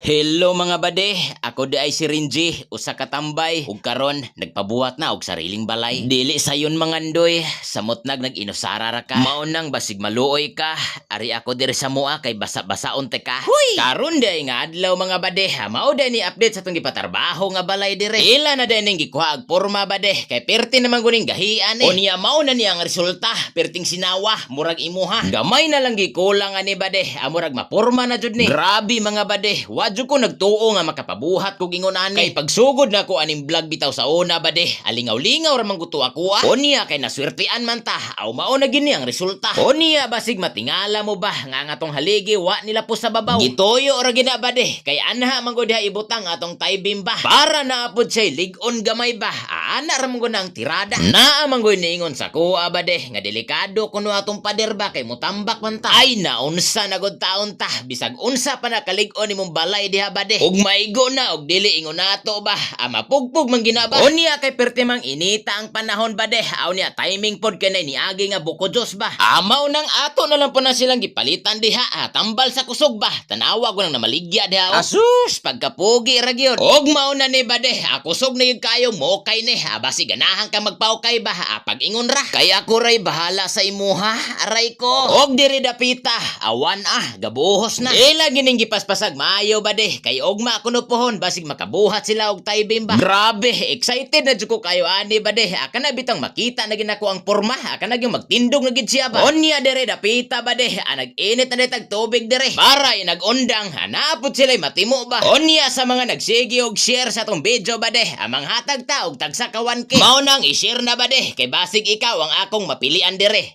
Hello mga bade, ako di ay si Rinji, usa ka tambay, ug karon nagpabuhat na og sariling balay. Dili sayon mangandoy, samot nag-inusara ra ka. Maunang basig maluoy ka, ari ako diri sa mua kay basa-basaon te ka. Huy! Karon di ay nga adlaw mga bade, mao day ni update sa tong gipatarbaho nga balay dire. Ila na day ning gikuha og porma bade, kay perti naman guning gahian eh. Unya mao na niya ang resulta, perting sinawa, murag imuha. Gamay na lang gikulang ani bade, amurag maporma na jud ni. Grabe mga bade, wadyo ko nagtuo nga makapabuhat kog ingon ani. Kay pagsugod na ko aning vlog bitaw sa una bade, alingaw-lingaw ra man guto ako ah. Unya kay naswertian man ta, aw mao na gini ang resulta. Unya basig matingala mo ba nga atong haligi wa nila po sa babaw. Gitoyo ra gina bade, kay anha man gud diha ibutang atong taybim ba. Para naapod siya lig-on gamay ba. Ana ra man gud ang tirada. Naa man gud niingon sa kuha bade nga delikado kuno atong pader ba kay mutambak man ta. Ay naunsa na gud taon ta, bisag unsa pa nakalig-on imong balay diha bade. Ug maigo na og dili ingon nato ba. Mapugpug man ginaba. Unya kay perti mang inita ang panahon bade. Aw niya timing pod kanay niagi nga bukodjos ba. Amaw nang ato na lang po na silang gipalitan diha. Tambal sa kusog ba. Tanawa ko nang namaligya diha. Asus pagkapugi ra gyud. Og mao na ni bade. Kusog na gyud kayo mo kay ni. Basi ganahan ka magpaukay ba. Pag ingon ra. Kay ako ray bahala sa imuha. Aray ko. Og diri dapita. Awan gabuhos na. Ila gining gipaspasag maayo bade. Kay ogma kuno pohon basig makabuhat sila og taybim ba. Grabe, excited na jud ko kayo ani bade. Aka na bitang makita na gid ako ang porma. Aka na gyud magtindog na gid siya ba. Onya dire dapita bade. Nag-init na ditag tubig dire. Para nag-undang hanapod sila matimo ba. Onya sa mga nagsige og share sa tong video bade. Amang hatag ta og tagsa ka 1K. Mao nang i-share na bade kay basig ikaw ang akong mapilian dire.